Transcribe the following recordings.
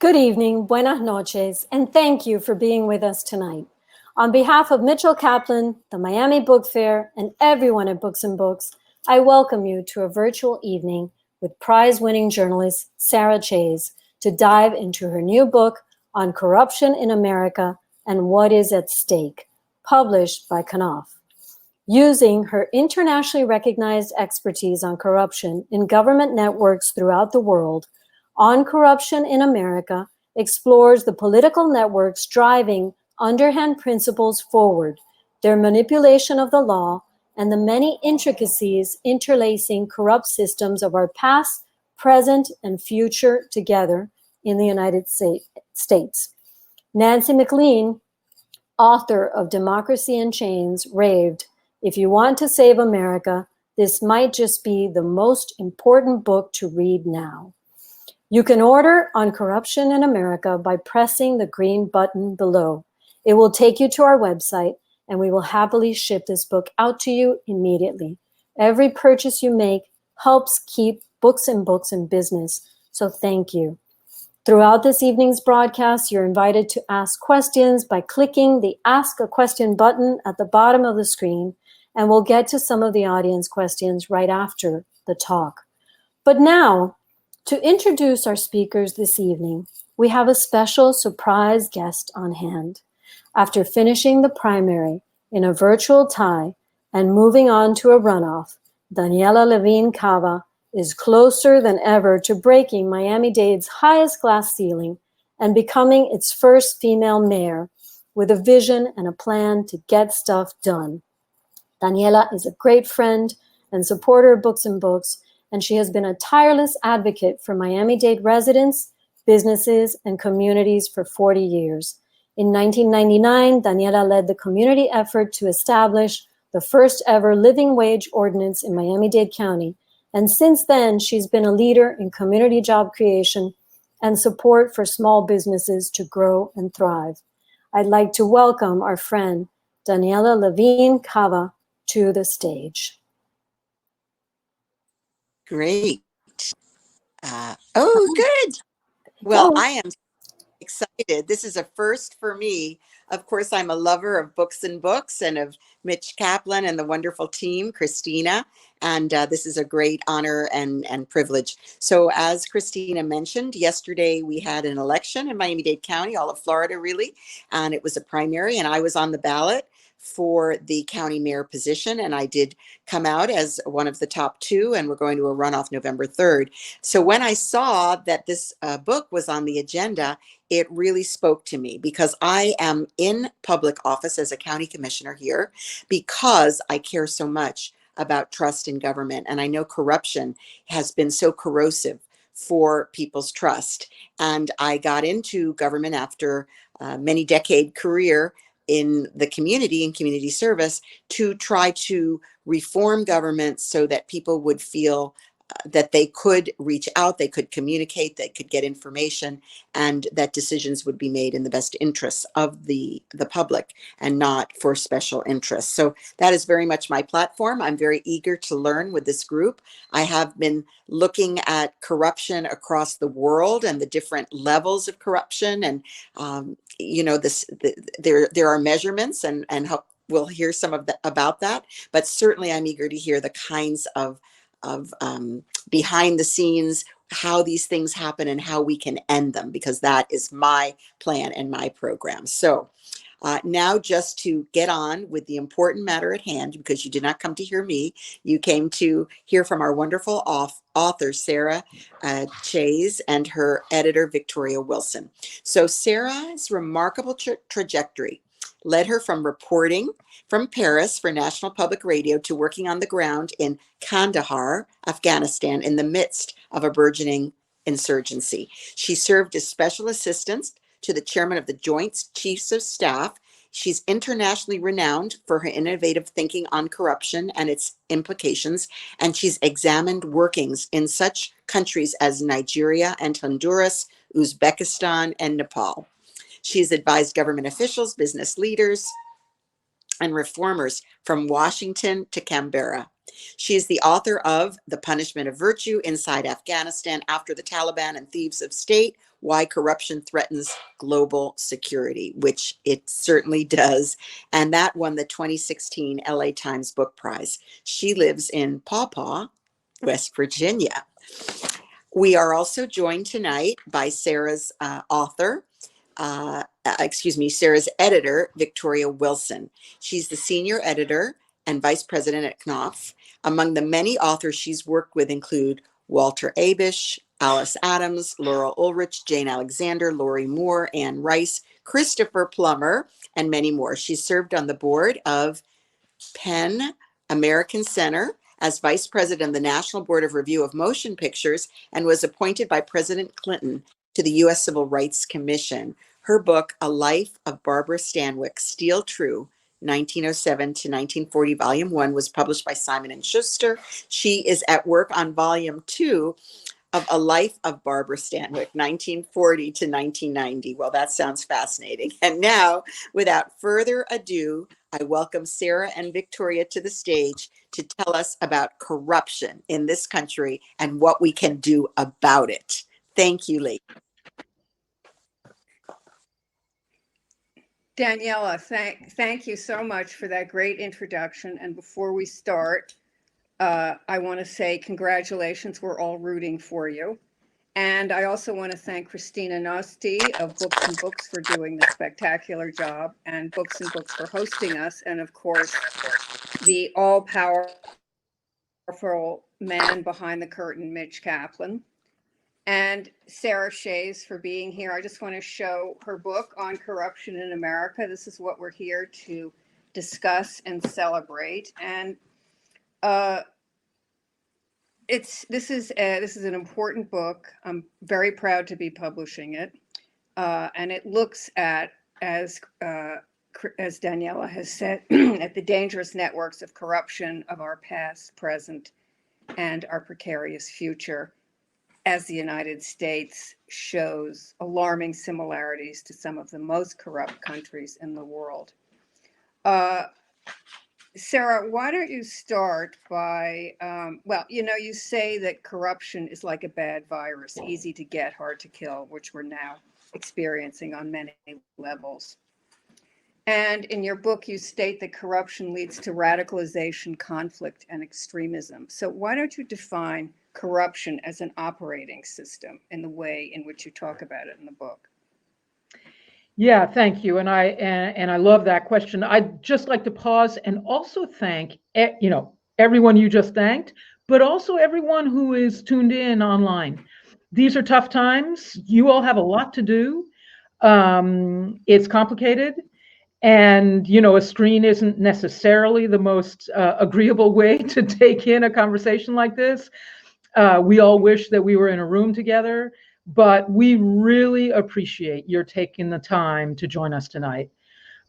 Good evening, buenas noches, and thank you for being with us tonight. On behalf of Mitchell Kaplan, the Miami Book Fair, and everyone at Books and Books, I welcome you to a virtual evening with prize-winning journalist Sarah Chayes to dive into her new book on corruption in America and what is at stake, published by Knopf. Using her internationally recognized expertise on corruption in government networks throughout the world, On Corruption in America explores the political networks driving underhand principles forward, their manipulation of the law, and the many intricacies interlacing corrupt systems of our past, present, and future together in the United States. Nancy McLean, author of Democracy in Chains, raved, "If you want to save America, this might just be the most important book to read now." You can order On Corruption in America by pressing the green button below. It will take you to our website, and we will happily ship this book out to you immediately. Every purchase you make helps keep Books and Books in business, so thank you. Throughout this evening's broadcast, you're invited to ask questions by clicking the Ask a Question button at the bottom of the screen, and we'll get to some of the audience questions right after the talk. But now, to introduce our speakers this evening, we have a special surprise guest on hand. After finishing the primary in a virtual tie and moving on to a runoff, Daniela Levine Cava is closer than ever to breaking Miami-Dade's highest glass ceiling and becoming its first female mayor with a vision and a plan to get stuff done. Daniela is a great friend and supporter of Books and Books, and she has been a tireless advocate for Miami-Dade residents, businesses, and communities for 40 years. In 1999, Daniela led the community effort to establish the first ever living wage ordinance in Miami-Dade County, and since then, she's been a leader in community job creation and support for small businesses to grow and thrive. I'd like to welcome our friend, Daniela Levine Cava, to the stage. Great. Good. Well, I am excited. This is a first for me. Of course, I'm a lover of Books and Books and of Mitch Kaplan and the wonderful team, Christina. And this is a great honor and privilege. So as Christina mentioned, yesterday we had an election in Miami-Dade County, all of Florida, really. And it was a primary, and I was on the ballot for the county mayor position, and I did come out as one of the top two, and we're going to a runoff November 3rd. So when I saw that this book was on the agenda, it really spoke to me because I am in public office as a county commissioner here because I care so much about trust in government, and I know corruption has been so corrosive for people's trust. And I got into government after a many decade career in the community and community service to try to reform government so that people would feel that they could reach out, they could communicate, they could get information, and that decisions would be made in the best interests of the public and not for special interests. So that is very much my platform. I'm very eager to learn with this group. I have been looking at corruption across the world and the different levels of corruption, and there are measurements, and we'll hear some of about that. But certainly, I'm eager to hear the kinds of behind the scenes, how these things happen and how we can end them, because that is my plan and my program. So now just to get on with the important matter at hand, because you did not come to hear me, you came to hear from our wonderful author, Sarah Chayes, and her editor, Victoria Wilson. So Sarah's remarkable trajectory led her from reporting from Paris for National Public Radio to working on the ground in Kandahar, Afghanistan, in the midst of a burgeoning insurgency. She served as special assistant to the chairman of the Joint Chiefs of Staff. She's internationally renowned for her innovative thinking on corruption and its implications, and she's examined workings in such countries as Nigeria and Honduras, Uzbekistan, and Nepal. She's advised government officials, business leaders, and reformers from Washington to Canberra. She is the author of The Punishment of Virtue Inside Afghanistan After the Taliban and Thieves of State Why Corruption Threatens Global Security, which it certainly does. And that won the 2016 LA Times Book Prize. She lives in Paw Paw, West Virginia. We are also joined tonight by Sarah's Sarah's editor, Victoria Wilson. She's the senior editor and vice president at Knopf. Among the many authors she's worked with include Walter Abish, Alice Adams, Laura Ulrich, Jane Alexander, Lori Moore, Anne Rice, Christopher Plummer, and many more. She's served on the board of PEN American Center as vice president of the National Board of Review of Motion Pictures and was appointed by President Clinton to the U.S. Civil Rights Commission. Her book, A Life of Barbara Stanwyck, Steel True, 1907 to 1940, Volume 1, was published by Simon & Schuster. She is at work on Volume 2 of A Life of Barbara Stanwyck, 1940 to 1990. Well, that sounds fascinating. And now, without further ado, I welcome Sarah and Victoria to the stage to tell us about corruption in this country and what we can do about it. Thank you, ladies. Daniela, thank you so much for that great introduction. And before we start, I want to say congratulations. We're all rooting for you. And I also want to thank Christina Nosti of Books and Books for doing the spectacular job, and Books and Books for hosting us. And of course, the all-powerful man behind the curtain, Mitch Kaplan. And Sarah Chayes for being here. I just want to show her book on corruption in America. This is what we're here to discuss and celebrate. And this is an important book. I'm very proud to be publishing it, and it looks at, as Daniela has said, at the dangerous networks of corruption of our past, present, and our precarious future, as the United States shows alarming similarities to some of the most corrupt countries in the world. Sarah, why don't you start by, you say that corruption is like a bad virus, easy to get, hard to kill, which we're now experiencing on many levels. And in your book, you state that corruption leads to radicalization, conflict, and extremism. So why don't you define corruption as an operating system in the way in which you talk about it in the book? Yeah, thank you. And I love that question. I'd just like to pause and also thank, everyone you just thanked, but also everyone who is tuned in online. These are tough times. You all have a lot to do. It's complicated. And, a screen isn't necessarily the most agreeable way to take in a conversation like this. We all wish that we were in a room together, but we really appreciate your taking the time to join us tonight.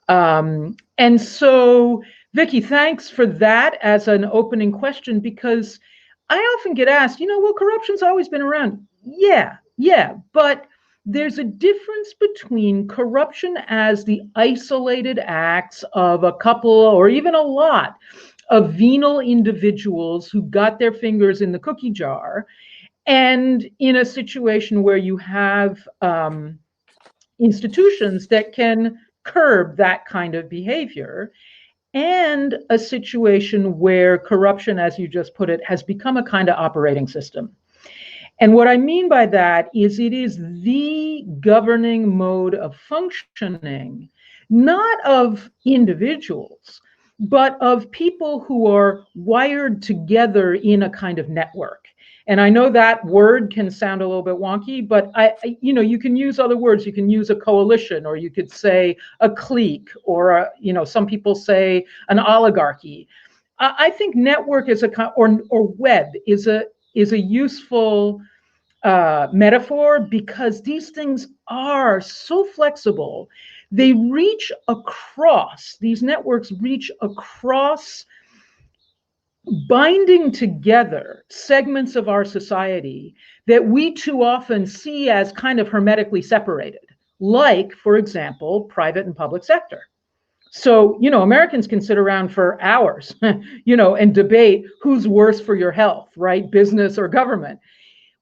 And so, Vicki, thanks for that as an opening question, because I often get asked, corruption's always been around. Yeah, but there's a difference between corruption as the isolated acts of a couple or even a lot of venal individuals who got their fingers in the cookie jar, and in a situation where you have institutions that can curb that kind of behavior, and a situation where corruption, as you just put it, has become a kind of operating system. And what I mean by that is it is the governing mode of functioning, not of individuals, but of people who are wired together in a kind of network. And I know that word can sound a little bit wonky, but you can use other words. You can use a coalition, or you could say a clique, or some people say an oligarchy. I think network is or web is a useful metaphor, because these things are so flexible. They reach across, these networks reach across, binding together segments of our society that we too often see as kind of hermetically separated, like, for example, private and public sector. So, Americans can sit around for hours, and debate who's worse for your health, right? Business or government.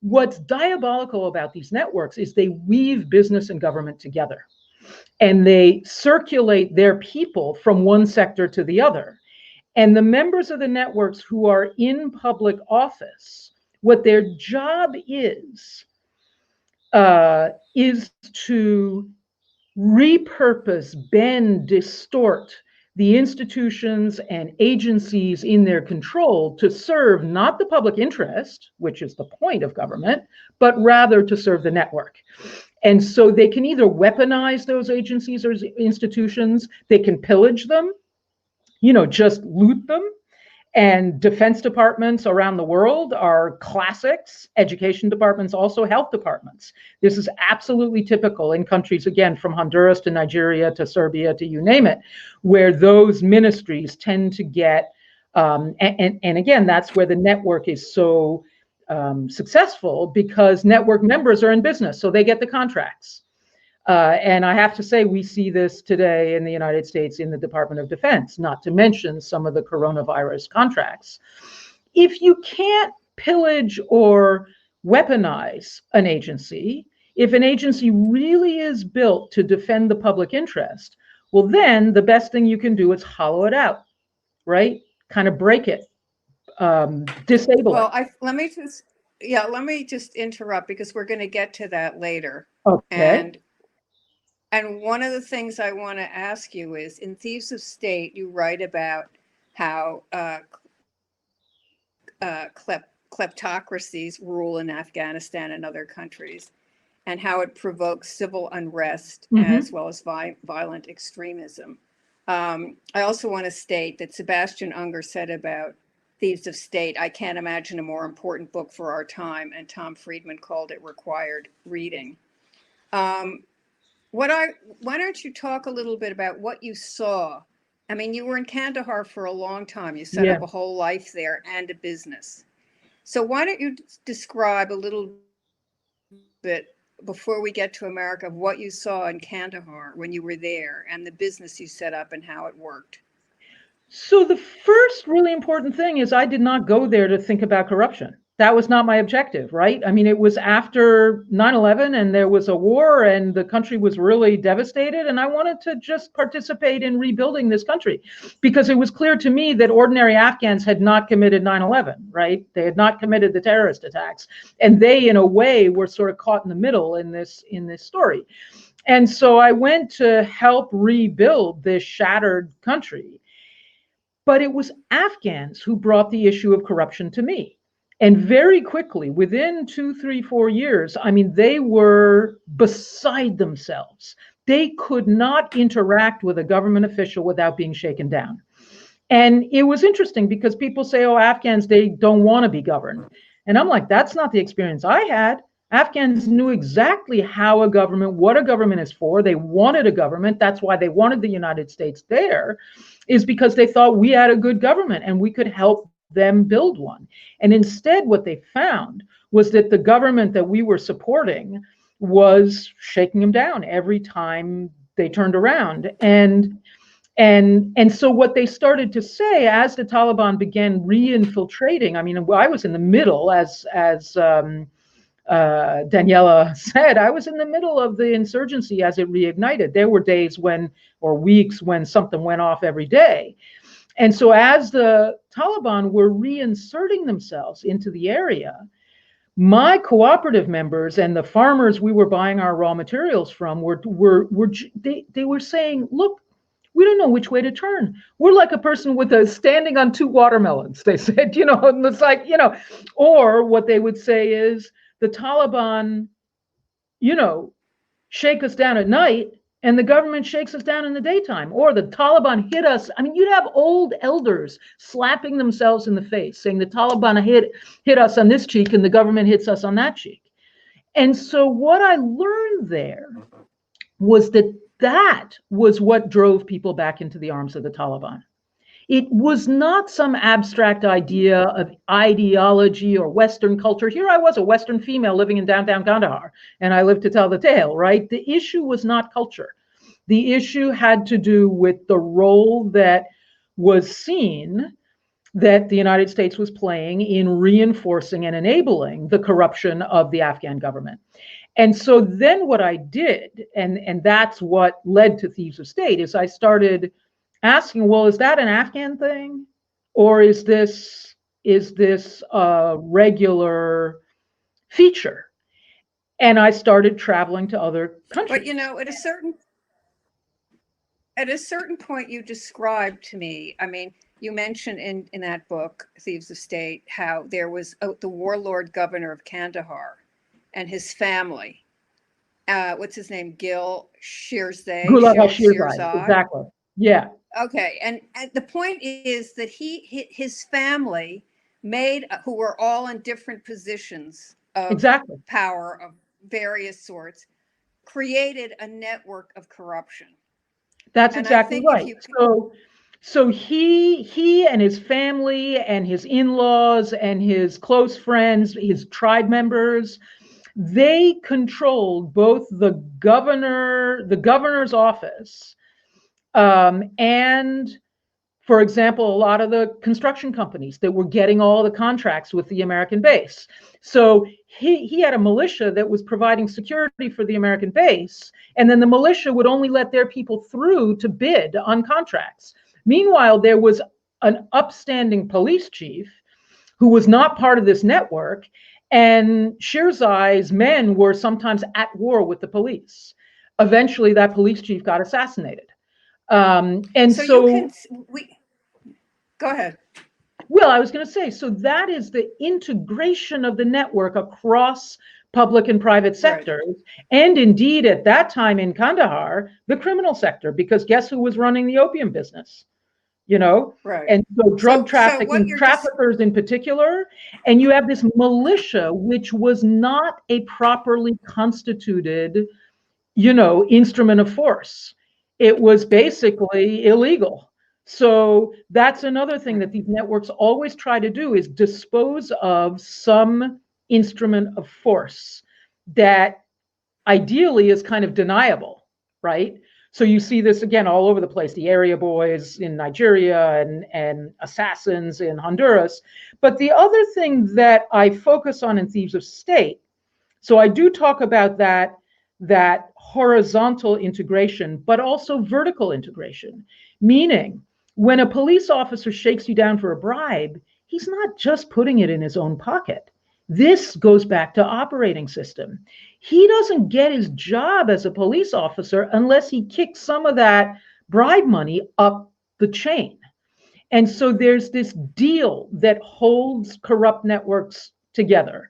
what's diabolical about these networks is they weave business and government together, and they circulate their people from one sector to the other. And the members of the networks who are in public office, what their job is to repurpose, bend, distort the institutions and agencies in their control to serve not the public interest, which is the point of government, but rather to serve the network. And so they can either weaponize those agencies or institutions, they can pillage them, just loot them. And defense departments around the world are classics. Education departments, also health departments. This is absolutely typical in countries, again, from Honduras to Nigeria to Serbia to you name it, where those ministries tend to get, and again, that's where the network is so successful, because network members are in business, so they get the contracts. And I have to say, we see this today in the United States in the Department of Defense, not to mention some of the coronavirus contracts. If you can't pillage or weaponize an agency, if an agency really is built to defend the public interest, well, then the best thing you can do is hollow it out, right? Kind of break it, disable it. Let me just interrupt, because we're going to get to that later. Okay. And one of the things I want to ask you is, in Thieves of State, you write about how kleptocracies rule in Afghanistan and other countries, and how it provokes civil unrest as well as violent extremism. I also want to state that Sebastian Unger said about Thieves of State, I can't imagine a more important book for our time, and Tom Friedman called it required reading. Why don't you talk a little bit about what you saw? I mean, you were in Kandahar for a long time. You set up a whole life there and a business. So why don't you describe a little bit, before we get to America, of what you saw in Kandahar when you were there, and the business you set up and how it worked? So the first really important thing is, I did not go there to think about corruption. That was not my objective, right? I mean, it was after 9/11 and there was a war and the country was really devastated. And I wanted to just participate in rebuilding this country, because it was clear to me that ordinary Afghans had not committed 9/11, right? They had not committed the terrorist attacks. And they, in a way, were sort of caught in the middle in this story. And so I went to help rebuild this shattered country. But it was Afghans who brought the issue of corruption to me. And very quickly, within 2, 3, 4 years, I mean, they were beside themselves. They could not interact with a government official without being shaken down. And it was interesting, because people say, oh, Afghans, they don't want to be governed. And I'm like, that's not the experience I had. Afghans knew exactly how a government, what a government is for. They wanted a government. That's why they wanted the United States there, is because they thought we had a good government and we could help them build one. And instead, what they found was that the government that we were supporting was shaking them down every time they turned around. And so what they started to say, as the Taliban began re-infiltrating, I mean, I was in the middle, as Daniela said, I was in the middle of the insurgency as it reignited. There were days or weeks when something went off every day. And so as the Taliban were reinserting themselves into the area, my cooperative members and the farmers we were buying our raw materials from they were saying, look, we don't know which way to turn. We're like a person standing on 2 watermelons, they said, and it's like, or what they would say is, the Taliban, shake us down at night, and the government shakes us down in the daytime. Or the Taliban hit us. I mean, you'd have old elders slapping themselves in the face, saying the Taliban hit us on this cheek and the government hits us on that cheek. And so what I learned there was that was what drove people back into the arms of the Taliban. It was not some abstract idea of ideology or Western culture. Here I was, a Western female living in downtown Kandahar, and I lived to tell the tale, right? The issue was not culture. The issue had to do with the role that was seen that the United States was playing in reinforcing and enabling the corruption of the Afghan government. And so then what I did, and that's what led to Thieves of State, is I started asking, well, is that an Afghan thing? Or is this a regular feature? And I started traveling to other countries. But you know, at a certain point you described to me, I mean, you mentioned in that book, Thieves of State, how there was the warlord governor of Kandahar and his family. What's his name? Gil Shirzai. Exactly. Yeah. Okay, and the point is that his family made, who were all in different positions of power of various sorts, created a network of corruption. That's exactly right. So he and his family and his in-laws and his close friends, his tribe members, they controlled both the governor's office, and, for example, a lot of the construction companies that were getting all the contracts with the American base. So he had a militia that was providing security for the American base, and then the militia would only let their people through to bid on contracts. Meanwhile, there was an upstanding police chief who was not part of this network, and Shirzai's men were sometimes at war with the police. Eventually, that police chief got assassinated. Go ahead. Well, I was going to say, so that is the integration of the network across public and private sectors, right. And indeed, at that time in Kandahar, the criminal sector, because guess who was running the opium business? Right. And so drug trafficking, traffickers in particular, and you have this militia, which was not a properly constituted, instrument of force. It was basically illegal. So that's another thing that these networks always try to do, is dispose of some instrument of force that ideally is kind of deniable, right? So you see this again all over the place, the area boys in Nigeria and assassins in Honduras. But the other thing that I focus on in Thieves of State, so I do talk about that horizontal integration, but also vertical integration, meaning when a police officer shakes you down for a bribe, he's not just putting it in his own pocket. This goes back to operating system. He doesn't get his job as a police officer unless he kicks some of that bribe money up the chain. And so there's this deal that holds corrupt networks together.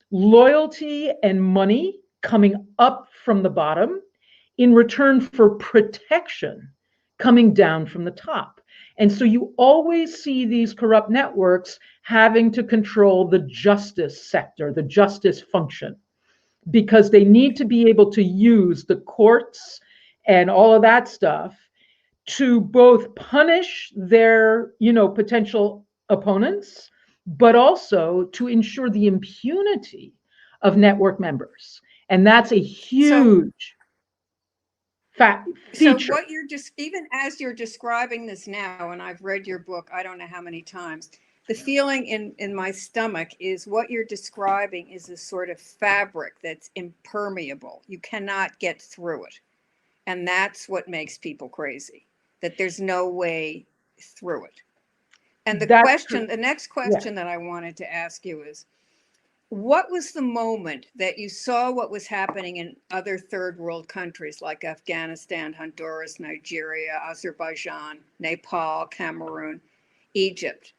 Loyalty and money coming up from the bottom in return for protection coming down from the top. And so you always see these corrupt networks having to control the justice sector, the justice function, because they need to be able to use the courts and all of that stuff to both punish their, potential opponents, but also to ensure the impunity of network members. And that's a huge feature. So what you're just, even as you're describing this now, and I've read your book, I don't know how many times, the feeling in my stomach is what you're describing is a sort of fabric that's impermeable. You cannot get through it. And that's what makes people crazy, that there's no way through it. And the next question that I wanted to ask you is, what was the moment that you saw what was happening in other third world countries like Afghanistan, Honduras, Nigeria, Azerbaijan, Nepal, Cameroon, Egypt,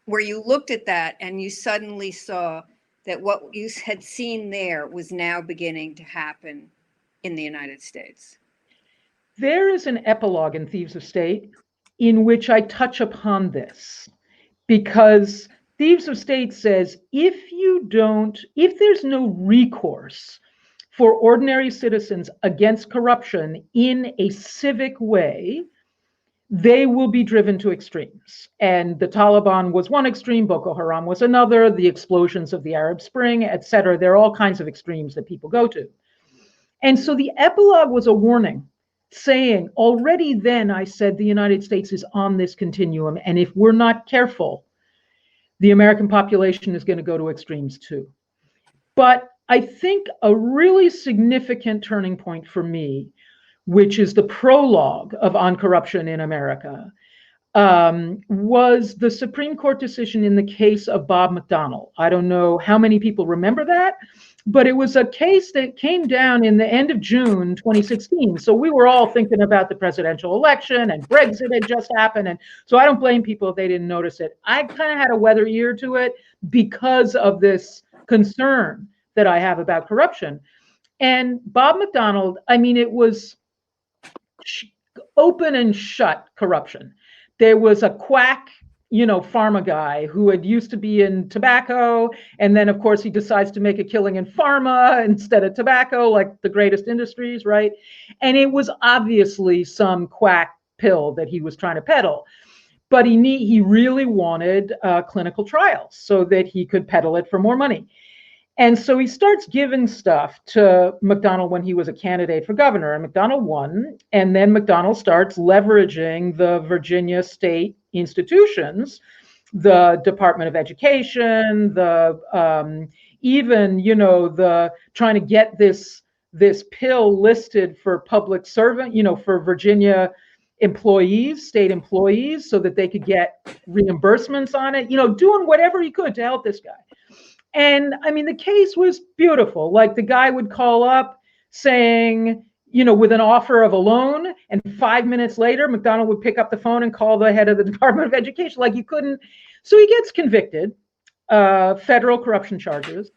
where you looked at that and you suddenly saw that what you had seen there was now beginning to happen in the United States? There is an epilogue in Thieves of State in which I touch upon this, because Thieves of State says, if there's no recourse for ordinary citizens against corruption in a civic way, they will be driven to extremes. And the Taliban was one extreme, Boko Haram was another, the explosions of the Arab Spring, etc. There are all kinds of extremes that people go to. And so the epilogue was a warning saying, already then I said the United States is on this continuum, and if we're not careful, the American population is going to go to extremes too. But I think a really significant turning point for me, which is the prologue of On Corruption in America, was the Supreme Court decision in the case of Bob McDonnell. I don't know how many people remember that, but it was a case that came down in the end of June 2016. So we were all thinking about the presidential election, and Brexit had just happened. And so I don't blame people if they didn't notice it. I kind of had a weather ear to it because of this concern that I have about corruption. And Bob McDonnell, I mean, it was open and shut corruption. There was a quack, pharma guy who had used to be in tobacco. And then, of course, he decides to make a killing in pharma instead of tobacco, like the greatest industries, right? And it was obviously some quack pill that he was trying to peddle. But he really wanted clinical trials so that he could peddle it for more money. And so he starts giving stuff to McDonnell when he was a candidate for governor, and McDonnell won. And then McDonnell starts leveraging the Virginia state institutions, the Department of Education, even the trying to get this pill listed for public servant, for Virginia employees, state employees, so that they could get reimbursements on it, doing whatever he could to help this guy. And I mean, the case was beautiful. Like, the guy would call up saying, with an offer of a loan, and 5 minutes later, McDonnell would pick up the phone and call the head of the Department of Education. Like, you couldn't. So he gets convicted, federal corruption charges.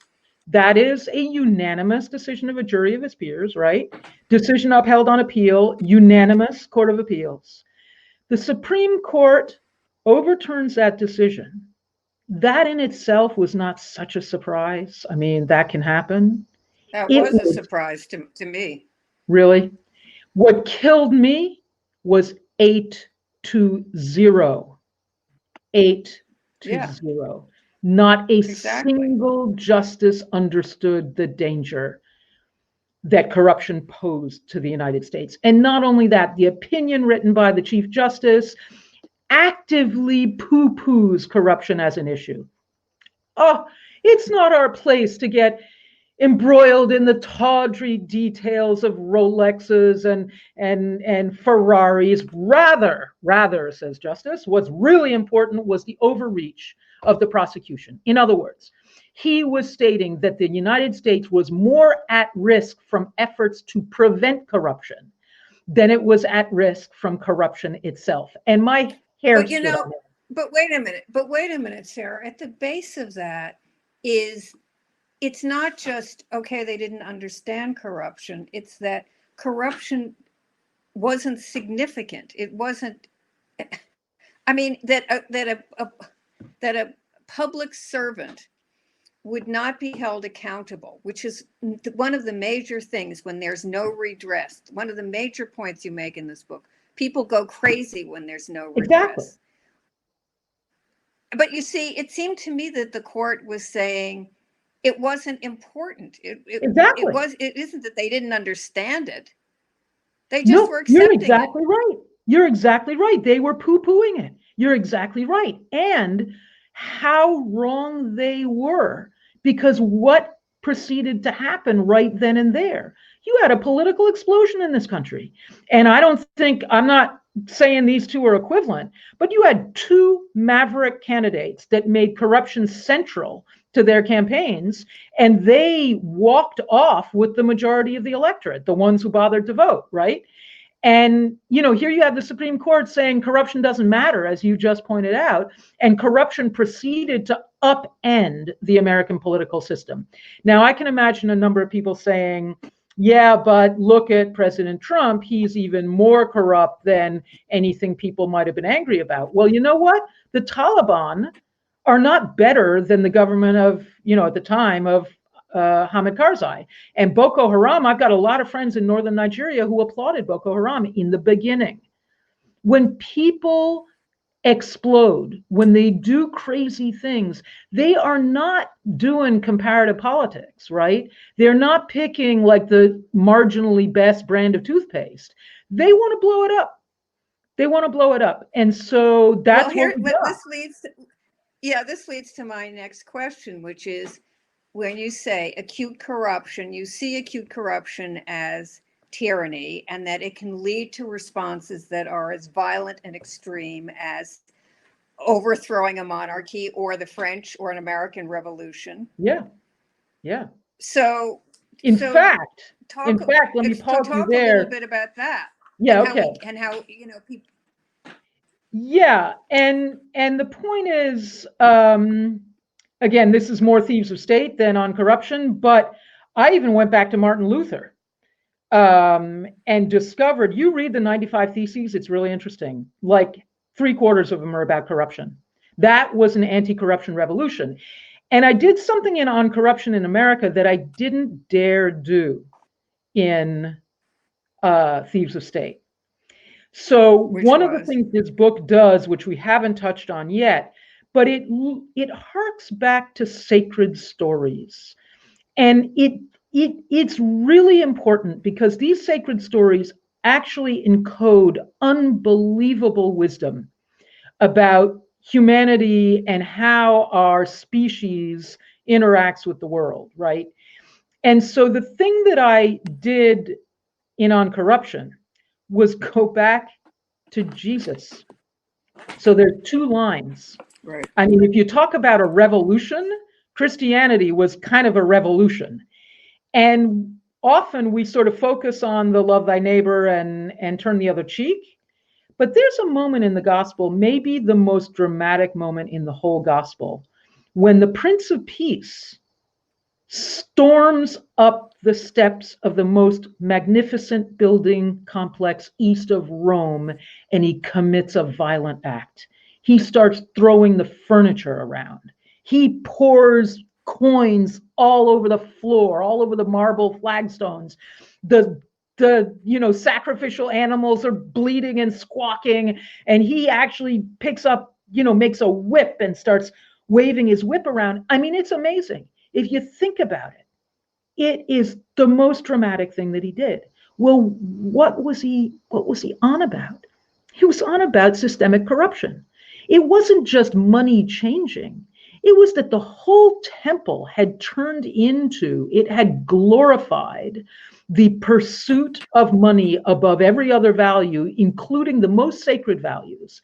That is a unanimous decision of a jury of his peers, right? Decision upheld on appeal, unanimous Court of Appeals. The Supreme Court overturns that decision. That in itself was not such a surprise. I mean, that can happen. That was a surprise to me. Really? What killed me was 8-0. 8-0. Not a single justice understood the danger that corruption posed to the United States. And not only that, the opinion written by the Chief Justice actively poo-poos corruption as an issue. Oh, it's not our place to get embroiled in the tawdry details of Rolexes and Ferraris. Rather, says Justice, what's really important was the overreach of the prosecution. In other words, he was stating that the United States was more at risk from efforts to prevent corruption than it was at risk from corruption itself. And my hair stood on it. But wait a minute, Sarah. At the base of that is, it's not just, okay, they didn't understand corruption. It's that corruption wasn't significant. It wasn't, I mean, that a public servant would not be held accountable, which is one of the major things when there's no redress. One of the major points you make in this book. People go crazy when there's no redress. Exactly. But you see, it seemed to me that the court was saying it wasn't important. Exactly. It isn't that they didn't understand it. They just were accepting You're exactly right. You're exactly right. They were poo-pooing it. You're exactly right. And how wrong they were, because what proceeded to happen right then and there? You had a political explosion in this country. And I'm not saying these two are equivalent, but you had two maverick candidates that made corruption central to their campaigns, and they walked off with the majority of the electorate, the ones who bothered to vote, right? And, here you have the Supreme Court saying corruption doesn't matter, as you just pointed out, and corruption proceeded to upend the American political system. Now, I can imagine a number of people saying, yeah, but look at President Trump. He's even more corrupt than anything people might have been angry about. Well, you know what? The Taliban are not better than the government of, at the time of Hamid Karzai. And Boko Haram, I've got a lot of friends in northern Nigeria who applauded Boko Haram in the beginning. When people explode, when they do crazy things, they are not doing comparative politics, right? They're not picking like the marginally best brand of toothpaste. They want to blow it up. They want to blow it up. And so that's Well, what we got. This leads to my next question, which is, when you say acute corruption, you see acute corruption as tyranny, and that it can lead to responses that are as violent and extreme as overthrowing a monarchy or the French or an American Revolution. Yeah. Yeah. So in fact, let me pause you there. Talk a little bit about that. Yeah. And how people. Yeah. And the point is, again, this is more Thieves of State than on corruption, but I even went back to Martin Luther and discovered, you read the 95 Theses, it's really interesting. Like 3/4 of them are about corruption. That was an anti-corruption revolution. And I did something on corruption in America that I didn't dare do in Thieves of State. So one of the things this book does, which we haven't touched on yet, but it harks back to sacred stories. And it's really important because these sacred stories actually encode unbelievable wisdom about humanity and how our species interacts with the world, right? And so the thing that I did on corruption was go back to Jesus. So there are 2 lines. Right. I mean, if you talk about a revolution, Christianity was kind of a revolution. And often we sort of focus on the love thy neighbor and turn the other cheek. But there's a moment in the gospel, maybe the most dramatic moment in the whole gospel, when the Prince of Peace storms up the steps of the most magnificent building complex east of Rome, and he commits a violent act. He starts throwing the furniture around. He pours coins all over the floor, all over the marble flagstones. The sacrificial animals are bleeding and squawking, and he actually picks up, makes a whip and starts waving his whip around. I mean, it's amazing. If you think about it, it is the most dramatic thing that he did. Well, what was he on about? He was on about systemic corruption. It wasn't just money changing. It was that the whole temple had had glorified the pursuit of money above every other value, including the most sacred values,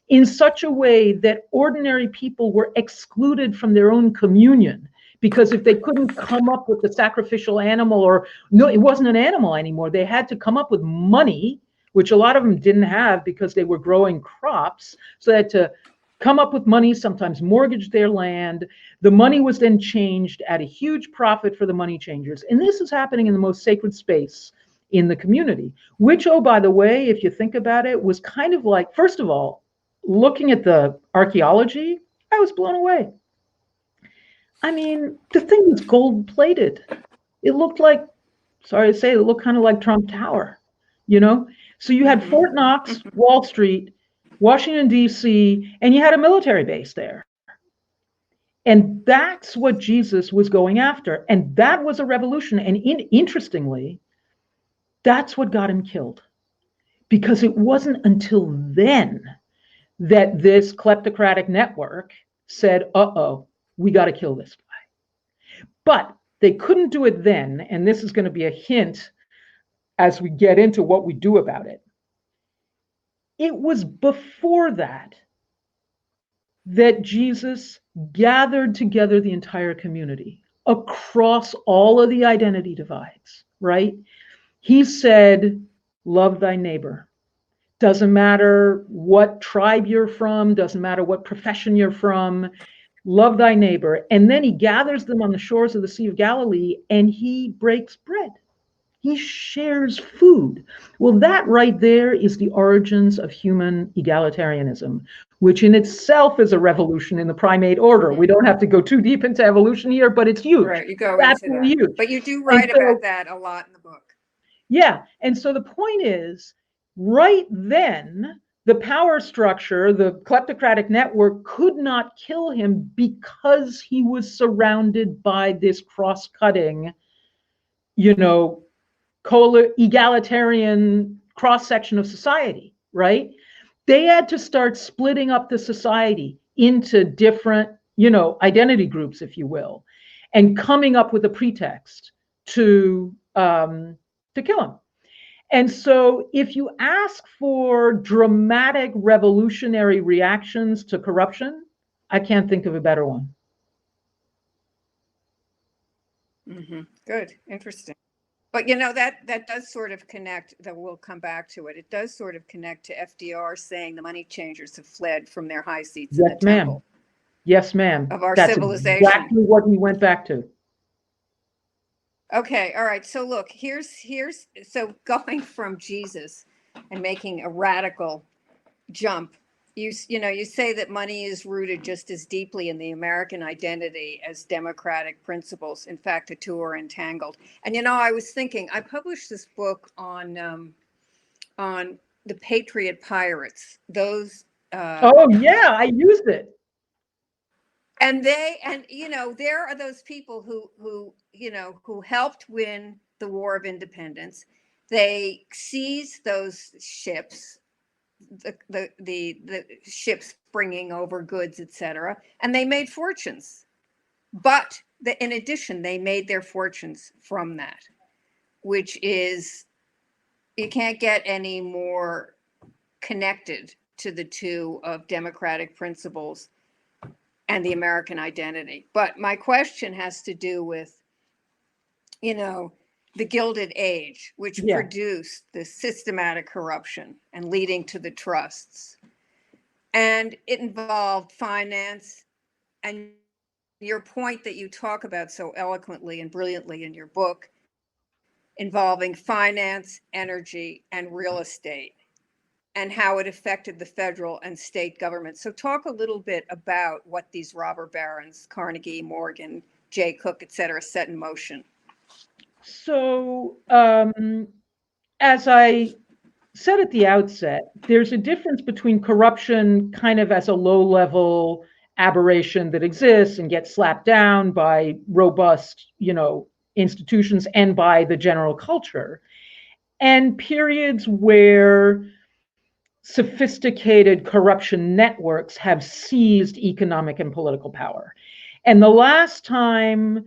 in such a way that ordinary people were excluded from their own communion. Because if they couldn't come up with the sacrificial animal, it wasn't an animal anymore, they had to come up with money, which a lot of them didn't have because they were growing crops. So they had to come up with money, sometimes mortgage their land. The money was then changed at a huge profit for the money changers. And this is happening in the most sacred space in the community, which, oh, by the way, if you think about it, was kind of like, first of all, looking at the archaeology, I was blown away. I mean, the thing was gold plated. It looked like, sorry to say, it looked kind of like Trump Tower, So you had Fort Knox, Wall Street, Washington, D.C., and you had a military base there. And that's what Jesus was going after. And that was a revolution. And interestingly, that's what got him killed. Because it wasn't until then that this kleptocratic network said, we got to kill this guy. But they couldn't do it then. And this is going to be a hint as we get into what we do about it. It was before that Jesus gathered together the entire community across all of the identity divides, right? He said, love thy neighbor. Doesn't matter what tribe you're from, doesn't matter what profession you're from, love thy neighbor. And then he gathers them on the shores of the Sea of Galilee and he breaks bread. He shares food. Well, that right there is the origins of human egalitarianism, which in itself is a revolution in the primate order. We don't have to go too deep into evolution here, but it's huge. Right, you go into that. Huge. But you do write about that a lot in the book. Yeah, and so the point is, right then, the power structure, the kleptocratic network could not kill him because he was surrounded by this cross-cutting, egalitarian cross-section of society, right? They had to start splitting up the society into different, identity groups, if you will, and coming up with a pretext to kill him. And so if you ask for dramatic revolutionary reactions to corruption, I can't think of a better one. Good, interesting. But that does sort of connect, that we'll come back to it. It does sort of connect to FDR saying the money changers have fled from their high seats in the temple. Yes, ma'am. Of our That's civilization. Exactly what he went back to. Okay, all right. So look, so going from Jesus and making a radical jump, you say that money is rooted just as deeply in the American identity as democratic principles. In fact, the two are entangled. And I was thinking, I published this book on the Patriot Pirates. Those. Oh yeah, I used it. And there are those people who helped win the War of Independence. They seized those ships, the ships bringing over goods, etc., and they made fortunes. But in addition, they made their fortunes from that, which is, you can't get any more connected to the two of democratic principles and the American identity. But my question has to do with, the Gilded Age, which produced the systematic corruption and leading to the trusts. And it involved finance, and your point that you talk about so eloquently and brilliantly in your book, involving finance, energy, and real estate, and how it affected the federal and state government. So talk a little bit about what these robber barons, Carnegie, Morgan, Jay Cooke, et cetera, set in motion. So as I said at the outset, there's a difference between corruption kind of as a low-level aberration that exists and gets slapped down by robust, institutions and by the general culture, and periods where sophisticated corruption networks have seized economic and political power. And the last time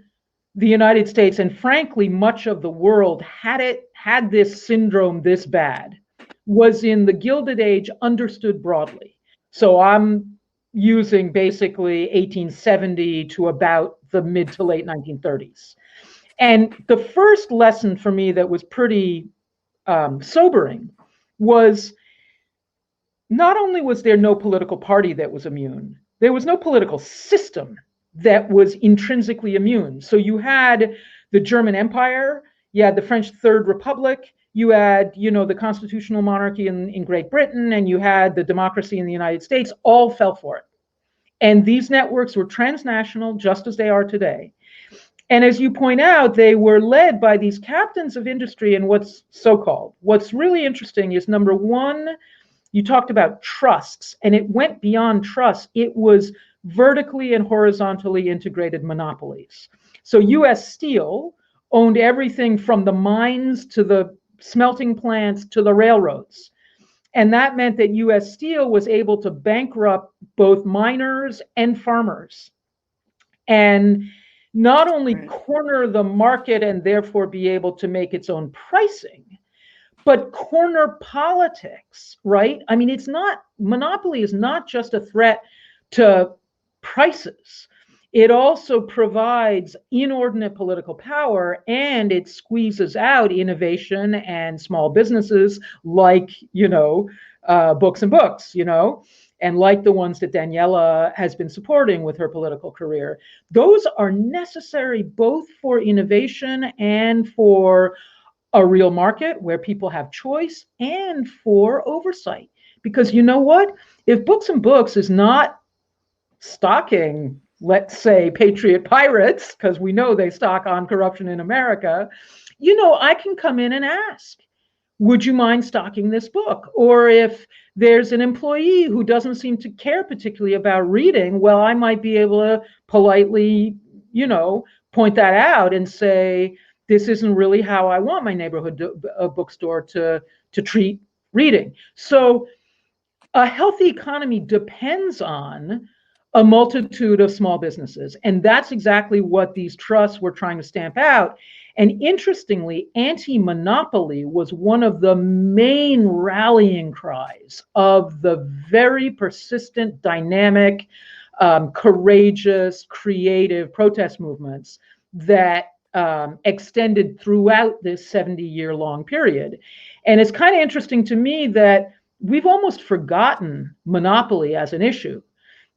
the United States, and frankly, much of the world had this syndrome this bad, was in the Gilded Age, understood broadly. So I'm using basically 1870 to about the mid to late 1930s. And the first lesson for me that was pretty sobering was, not only was there no political party that was immune, there was no political system that was intrinsically immune. So you had the German Empire, you had the French Third Republic, you had, the constitutional monarchy in Great Britain, and you had the democracy in the United States, all fell for it. And these networks were transnational, just as they are today. And as you point out, they were led by these captains of industry and what's so-called. What's really interesting is, number one, you talked about trusts, and it went beyond trusts. It was vertically and horizontally integrated monopolies. So US Steel owned everything from the mines to the smelting plants to the railroads. And that meant that US Steel was able to bankrupt both miners and farmers, and not only corner the market and therefore be able to make its own pricing, but corner politics, right? I mean, monopoly is not just a threat to prices. It also provides inordinate political power, and it squeezes out innovation and small businesses like, Books and Books, and like the ones that Daniela has been supporting with her political career. Those are necessary both for innovation and for a real market where people have choice, and for oversight. Because you know what? If Books and Books is not stocking, let's say, Patriot Pirates, because we know they stock on corruption in America, I can come in and ask, would you mind stocking this book? Or if there's an employee who doesn't seem to care particularly about reading, well, I might be able to politely, point that out and say, this isn't really how I want my neighborhood bookstore to treat reading. So a healthy economy depends on a multitude of small businesses. And that's exactly what these trusts were trying to stamp out. And interestingly, anti-monopoly was one of the main rallying cries of the very persistent, dynamic, courageous, creative protest movements that extended throughout this 70-year-long period. And it's kind of interesting to me that we've almost forgotten monopoly as an issue,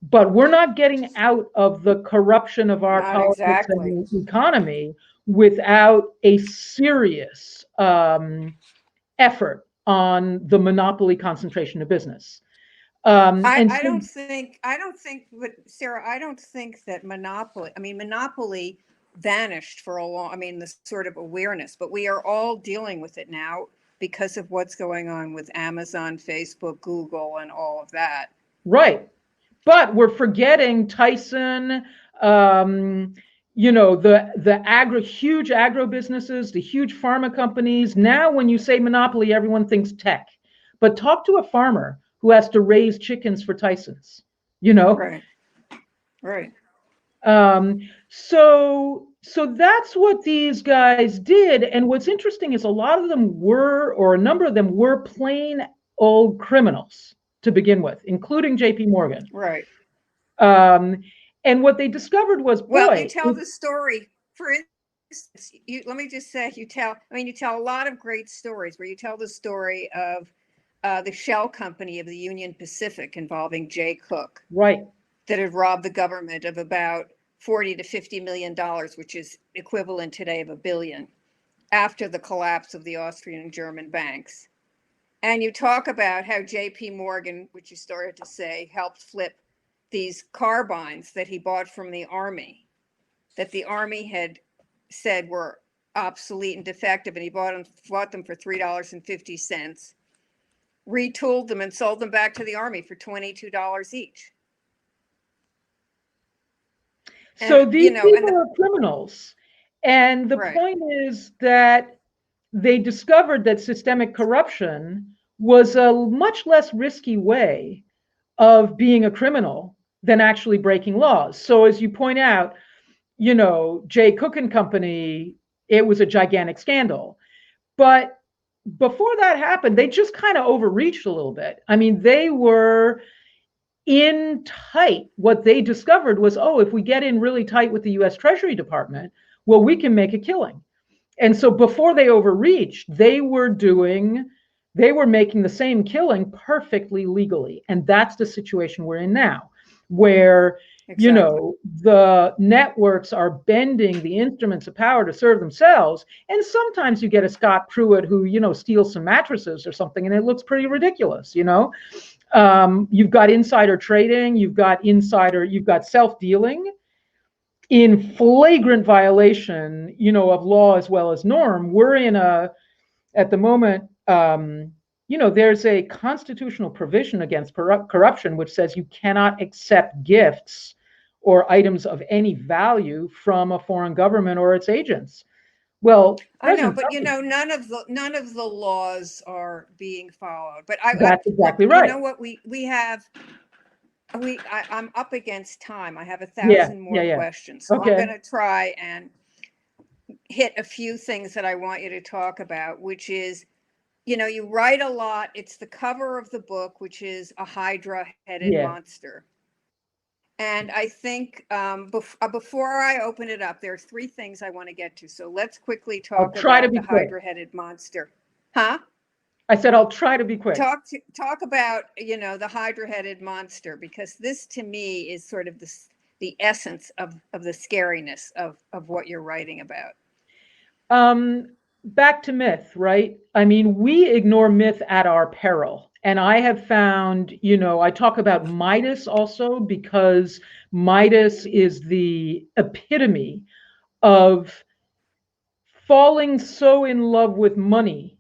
but we're not getting out of the corruption of our Not politics exactly. and economy without a serious effort on the monopoly concentration of business. I don't think, but Sarah, I don't think that monopoly vanished for a long, the sort of awareness, but we are all dealing with it now because of what's going on with Amazon, Facebook, Google, and all of that. Right. But we're forgetting Tyson, the huge agro businesses, the huge pharma companies. Now, when you say monopoly, everyone thinks tech. But talk to a farmer who has to raise chickens for Tyson's, Right. Right. So that's what these guys did. And what's interesting is a lot of them were, or a number of them were, plain old criminals to begin with, including J.P. Morgan. Right. And what they discovered was, you tell the story. For instance, let me just say, you tell a lot of great stories where you tell the story of the shell company of the Union Pacific involving Jay Cook. Right. That had robbed the government of about $40 to $50 million, which is equivalent today of $1 billion, after the collapse of the Austrian and German banks. And you talk about how J.P. Morgan, which you started to say, helped flip these carbines that he bought from the Army, that the Army had said were obsolete and defective, and he bought them for $3.50, retooled them and sold them back to the Army for $22 each. So these people are criminals. And the point is that they discovered that systemic corruption was a much less risky way of being a criminal than actually breaking laws. So as you point out, Jay Cook and Company, it was a gigantic scandal. But before that happened, they just kind of overreached a little bit. They were in tight. What they discovered was, if we get in really tight with the US Treasury Department, well, we can make a killing. And so before they overreached, they were making the same killing perfectly legally. And that's the situation we're in now, where, the networks are bending the instruments of power to serve themselves. And sometimes you get a Scott Pruitt who, steals some mattresses or something, and it looks pretty ridiculous, You've got insider trading, you've got self-dealing in flagrant violation, of law as well as norm. We're at the moment, there's a constitutional provision against corruption, which says you cannot accept gifts or items of any value from a foreign government or its agents. Well, I know, but none of the laws are being followed. But that's exactly right. You know what we have. I'm up against time. I have 1,000 more questions, so okay. I'm going to try and hit a few things that I want you to talk about, which is, you write a lot. It's the cover of the book, which is a Hydra-headed monster. And I think before I open it up, there's 3 things I want to get to. So let's quickly talk about the Hydra-headed monster. Huh? I said I'll try to be quick. Talk about, the Hydra-headed monster, because this to me is sort of the essence of the scariness of what you're writing about. Back to myth, right? We ignore myth at our peril. And I have found, I talk about Midas also, because Midas is the epitome of falling so in love with money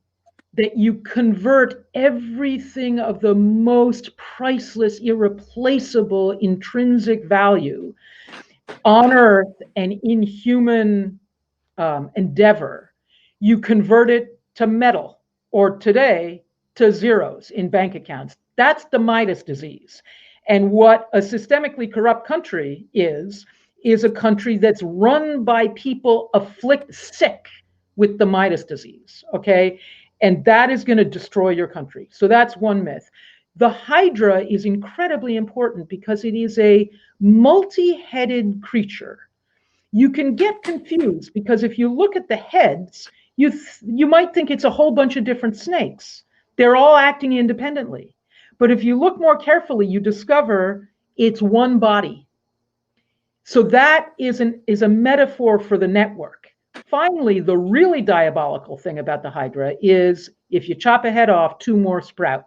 that you convert everything of the most priceless, irreplaceable, intrinsic value on earth and in human endeavor, you convert it to metal, or today to zeros in bank accounts. That's the Midas disease. And what a systemically corrupt country is a country that's run by people sick with the Midas disease, okay? And that is going to destroy your country. So that's one myth. The Hydra is incredibly important because it is a multi-headed creature. You can get confused because if you look at the heads, you might think it's a whole bunch of different snakes. They're all acting independently. But if you look more carefully, you discover it's one body. So that is a metaphor for the network. Finally, the really diabolical thing about the Hydra is if you chop a head off, two more sprout.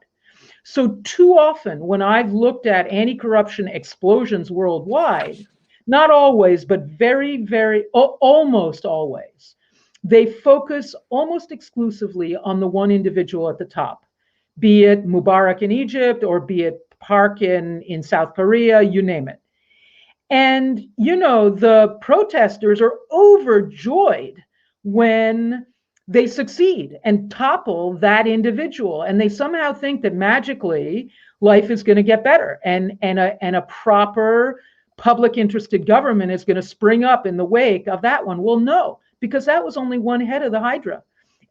So too often when I've looked at anti-corruption explosions worldwide, not always, but almost always, they focus almost exclusively on the one individual at the top, be it Mubarak in Egypt or be it Park in South Korea, you name it. And, the protesters are overjoyed when they succeed and topple that individual. And they somehow think that magically life is going to get better and a proper public interested government is going to spring up in the wake of that one. Well, no, because that was only one head of the Hydra.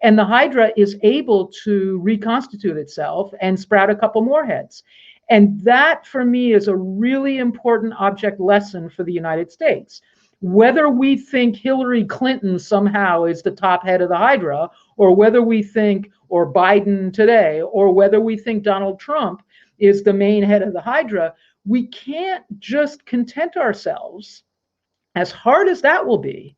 And the Hydra is able to reconstitute itself and sprout a couple more heads. And that, for me, is a really important object lesson for the United States. Whether we think Hillary Clinton somehow is the top head of the Hydra, or whether we think, or Biden today, or whether we think Donald Trump is the main head of the Hydra, we can't just content ourselves, as hard as that will be,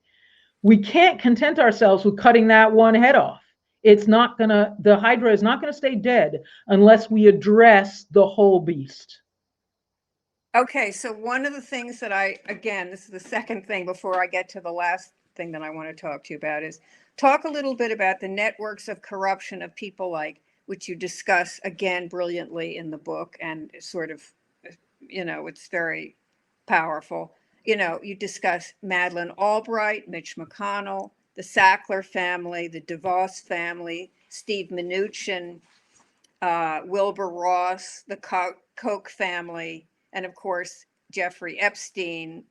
we can't content ourselves with cutting that one head off. The Hydra is not gonna stay dead unless we address the whole beast. Okay, so one of the things that this is the second thing before I get to the last thing that I want to talk to you about, is talk a little bit about the networks of corruption of people which you discuss again brilliantly in the book, and sort of, it's very powerful. You discuss Madeleine Albright, Mitch McConnell, the Sackler family, the DeVos family, Steve Mnuchin, Wilbur Ross, the Koch family, and of course, Jeffrey Epstein,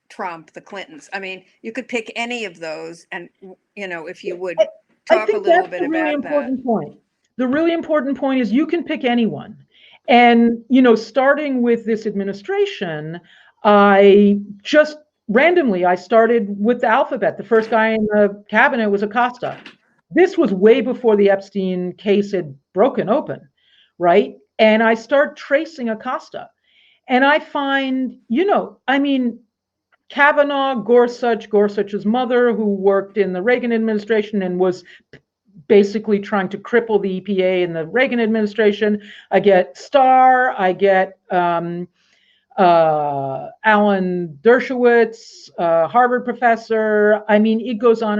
Trump, the Clintons. I mean, you could pick any of those, and, if you would talk a little bit about that. Point. The really important point is you can pick anyone. And, starting with this administration, I just randomly, I started with the alphabet. The first guy in the cabinet was Acosta. This was way before the Epstein case had broken open, right? And I start tracing Acosta. And I find, Kavanaugh, Gorsuch's mother, who worked in the Reagan administration and was basically trying to cripple the EPA in the Reagan administration. I get Starr, I get Alan Dershowitz, Harvard professor. I mean, it goes on.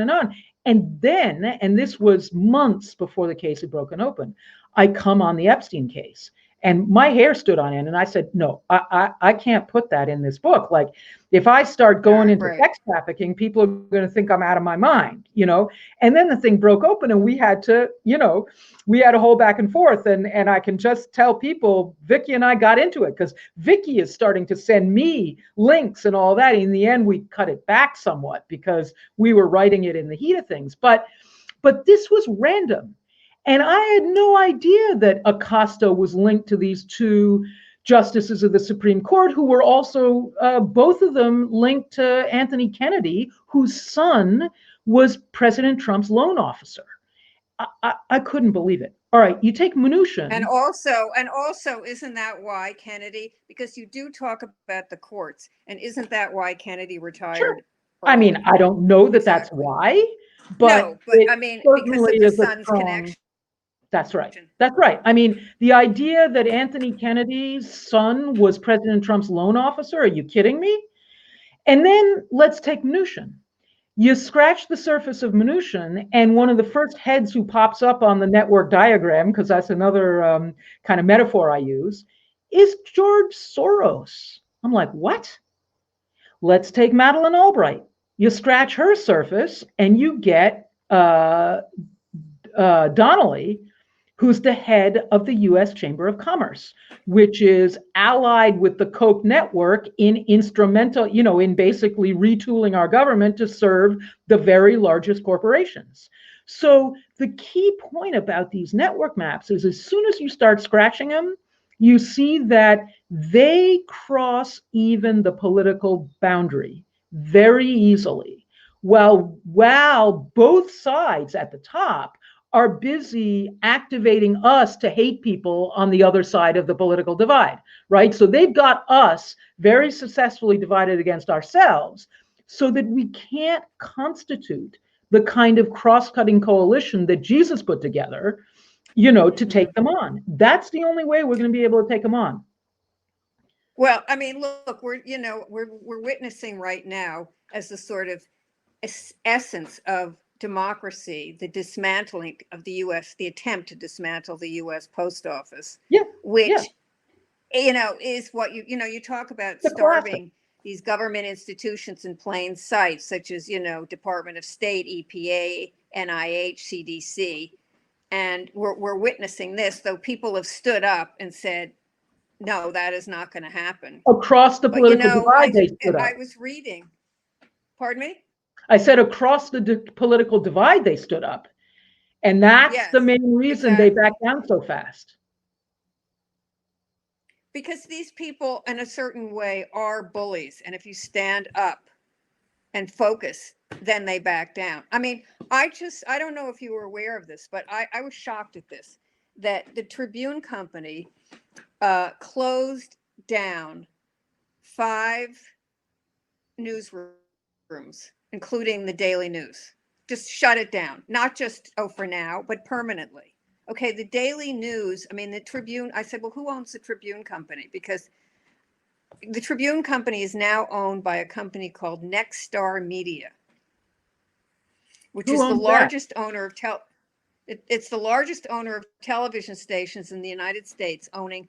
And then, and this was months before the case had broken open, I come on the Epstein case. And my hair stood on end. And I said, no, I can't put that in this book. Like, if I start going into sex trafficking, people are going to think I'm out of my mind, And then the thing broke open and we had to, we had a whole back and forth. And I can just tell people, Vicky and I got into it because Vicky is starting to send me links and all that. In the end, we cut it back somewhat because we were writing it in the heat of things. But this was random. And I had no idea that Acosta was linked to these two justices of the Supreme Court, who were also, both of them linked to Anthony Kennedy, whose son was President Trump's loan officer. I couldn't believe it. All right, you take Mnuchin. And also, isn't that why Kennedy, because you do talk about the courts, and isn't that why Kennedy retired? Sure. I mean, I don't know that that's why, but, no, but I mean, because of the son's connection. That's right. That's right. I mean, the idea that Anthony Kennedy's son was President Trump's loan officer, are you kidding me? And then let's take Mnuchin. You scratch the surface of Mnuchin, and one of the first heads who pops up on the network diagram, because that's another kind of metaphor I use, is George Soros. I'm like, what? Let's take Madeleine Albright. You scratch her surface and you get Donnelly, who's the head of the US Chamber of Commerce, which is allied with the Koch network in instrumental, in basically retooling our government to serve the very largest corporations. So the key point about these network maps is as soon as you start scratching them, you see that they cross even the political boundary very easily. While both sides at the top are busy activating us to hate people on the other side of the political divide, right? So they've got us very successfully divided against ourselves so that we can't constitute the kind of cross-cutting coalition that Jesus put together, to take them on. That's the only way we're going to be able to take them on. Well, I mean, look, we're witnessing right now as the sort of essence of democracy, the dismantling of the U.S., the attempt to dismantle the U.S. post office, which, is what you talk about starving these government institutions in plain sight, such as, Department of State, EPA, NIH, CDC. And we're witnessing this, though people have stood up and said, no, that is not going to happen. Across the political divide, they stood up. I was reading. Pardon me? I said across the political divide, they stood up. And that's the main reason they backed down so fast. Because these people, in a certain way, are bullies. And if you stand up and focus, then they back down. I mean, I don't know if you were aware of this, but I was shocked at this, that the Tribune Company closed down 5 newsrooms, including the Daily News. Just shut it down. Not just, for now, but permanently. Okay, the Daily News, the Tribune, I said, well, who owns the Tribune Company? Because the Tribune Company is now owned by a company called Nexstar Media, which is the largest owner of it's the largest owner of television stations in the United States, owning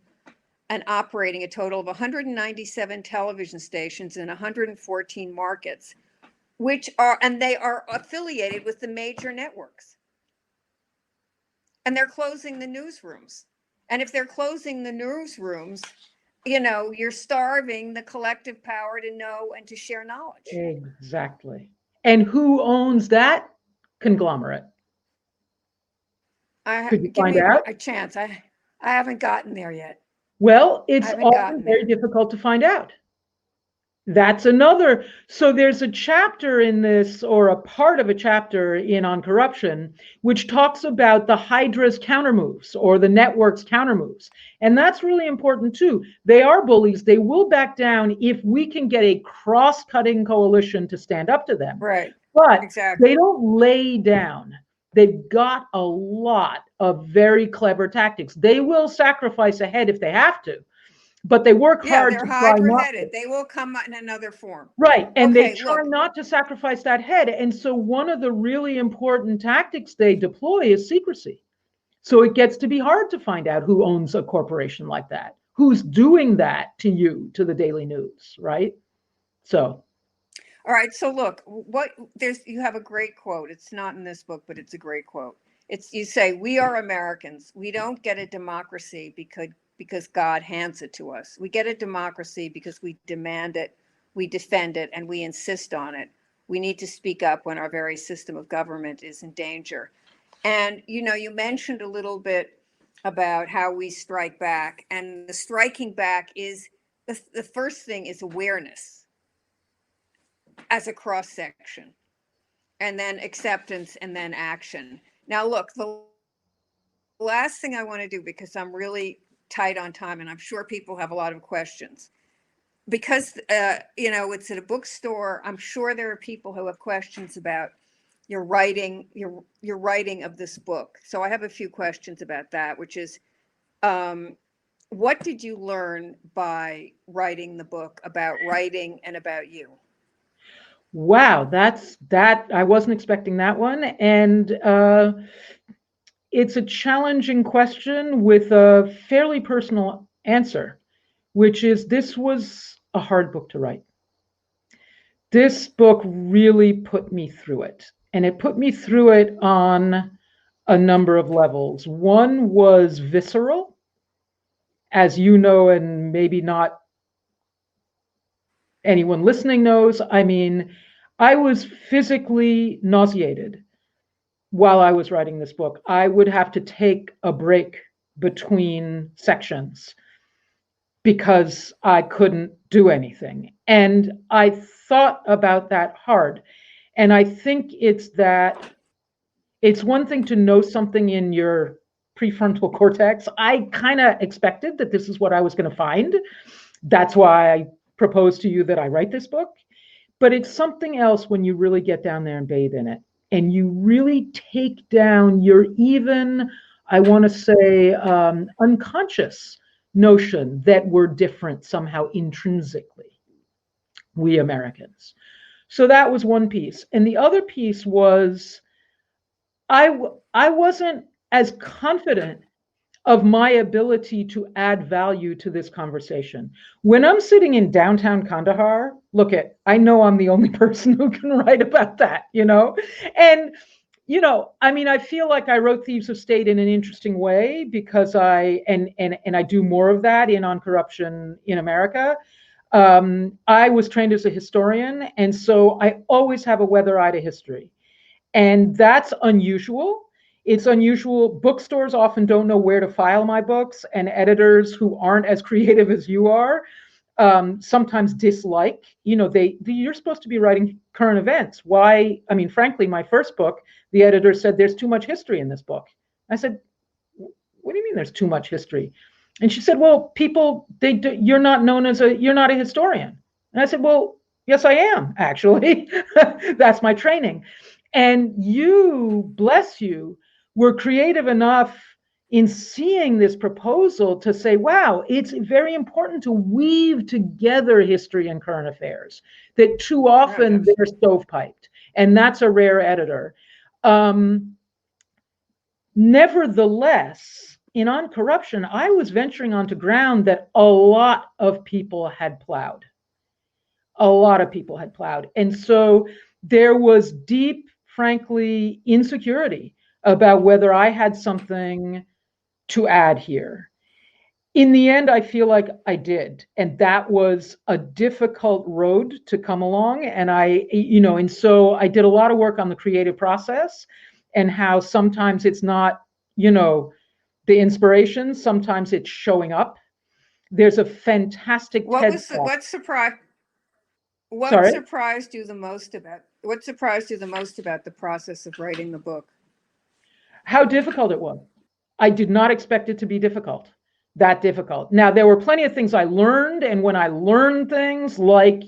and operating a total of 197 television stations in 114 markets, they are affiliated with the major networks. And they're closing the newsrooms. And if they're closing the newsrooms, you're starving the collective power to know and to share knowledge. Exactly. And who owns that conglomerate? Could you find out? A chance. I haven't gotten there yet. Well, it's often very difficult to find out. That's another. So there's a chapter in this, or a part of a chapter on corruption, which talks about the Hydra's countermoves or the network's countermoves. And that's really important too. They are bullies. They will back down if we can get a cross-cutting coalition to stand up to them. Right. But they don't lay down. They've got a lot of very clever tactics. They will sacrifice a head if they have to. But they work hard to try not to. They will come in another form. Right. And they try not to sacrifice that head. And so one of the really important tactics they deploy is secrecy. So it gets to be hard to find out who owns a corporation like that, who's doing that to you, to the Daily News, right? So. All right. So look, you have a great quote. It's not in this book, but it's a great quote. You say, we are Americans. We don't get a democracy because God hands it to us. We get a democracy because we demand it, we defend it, and we insist on it. We need to speak up when our very system of government is in danger. And, you mentioned a little bit about how we strike back. And the striking back is, the first thing is awareness as a cross-section, and then acceptance, and then action. Now, look, the last thing I want to do, because I'm really tight on time, and I'm sure people have a lot of questions, because it's at a bookstore. I'm sure there are people who have questions about your writing of this book. So I have a few questions about that, which is, what did you learn by writing the book about writing and about you? Wow, that I wasn't expecting that one. And it's a challenging question with a fairly personal answer, which is, this was a hard book to write. this book really put me through it. And it put me through it on a number of levels. One was visceral, as you know, and maybe not anyone listening knows. I mean, I was physically nauseated while I was writing this book. I would have to take a break between sections because I couldn't do anything. And I thought about that hard. And I think it's one thing to know something in your prefrontal cortex. I kind of expected that this is what I was going to find. That's why I proposed to you that I write this book. But it's something else when you really get down there and bathe in it. And you really take down your even, I want to say, unconscious notion that we're different somehow intrinsically, we Americans. So that was one piece. And the other piece was I wasn't as confident of my ability to add value to this conversation. When I'm sitting in downtown Kandahar, I know I'm the only person who can write about that, And, I mean, I feel like I wrote Thieves of State in an interesting way because I do more of that on corruption in America. I was trained as a historian, and so I always have a weather eye to history. And that's unusual. It's unusual. Bookstores often don't know where to file my books, and editors who aren't as creative as you are sometimes dislike. You're supposed to be writing current events. Why? I mean, frankly, my first book, the editor said there's too much history in this book. I said, what do you mean there's too much history? And she said, well, you're not a historian. And I said, well, yes, I am, actually. That's my training. And you, bless you, were creative enough in seeing this proposal to say, wow, it's very important to weave together history and current affairs, that too often they're stovepiped. And that's a rare editor. Nevertheless, On Corruption, I was venturing onto ground that a lot of people had plowed. And so there was deep, frankly, insecurity about whether I had something to add here. In the end, I feel like I did. And that was a difficult road to come along. And so I did a lot of work on the creative process and how sometimes it's not, the inspiration, sometimes it's showing up. There's a fantastic What surprised you the most about the process of writing the book? How difficult it was. I did not expect it to be that difficult. Now, there were plenty of things I learned, and when I learned things like,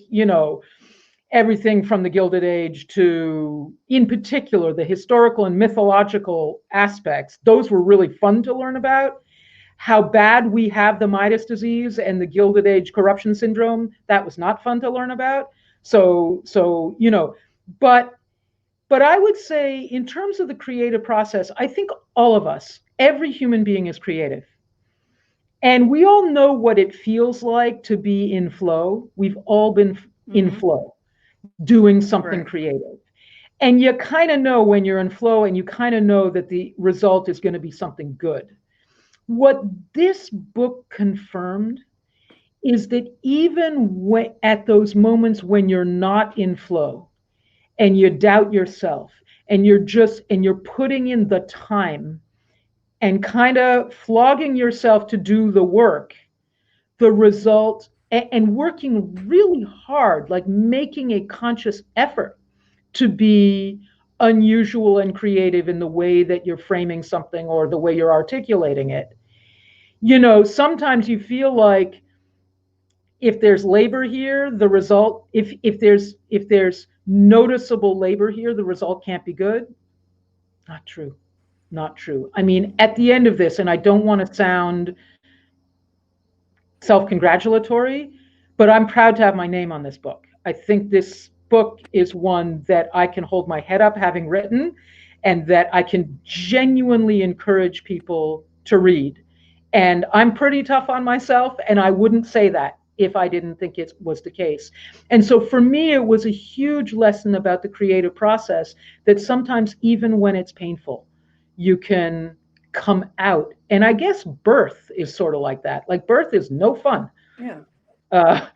everything from the Gilded Age to, in particular, the historical and mythological aspects, those were really fun to learn about. How bad we have the Midas disease and the Gilded Age corruption syndrome, that was not fun to learn about. But I would say in terms of the creative process, I think all of us, every human being is creative. And we all know what it feels like to be in flow. We've all been in flow, doing something creative. And you kind of know when you're in flow, and you kind of know that the result is going to be something good. What this book confirmed is that even at those moments when you're not in flow and you doubt yourself and you're putting in the time and kind of flogging yourself to do the work, the result, and working really hard, like making a conscious effort to be unusual and creative in the way that you're framing something or the way you're articulating it. Sometimes you feel like if there's labor here, the result, if there's noticeable labor here, the result can't be good. Not true. I mean, at the end of this, and I don't want to sound self-congratulatory, but I'm proud to have my name on this book. I think this book is one that I can hold my head up having written, and that I can genuinely encourage people to read. And I'm pretty tough on myself, and I wouldn't say that if I didn't think it was the case. And so for me, it was a huge lesson about the creative process, that sometimes even when it's painful, you can come out. And I guess birth is sort of like that. Like, birth is no fun. Yeah.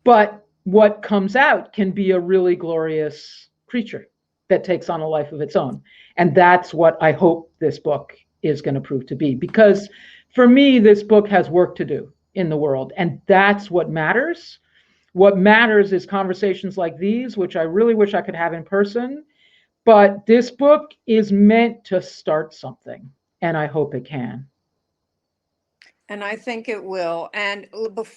But what comes out can be a really glorious creature that takes on a life of its own. And that's what I hope this book is going to prove to be. Because for me, this book has work to do in the world. And that's what matters. What matters is conversations like these, which I really wish I could have in person. But this book is meant to start something, and I hope it can. And I think it will. And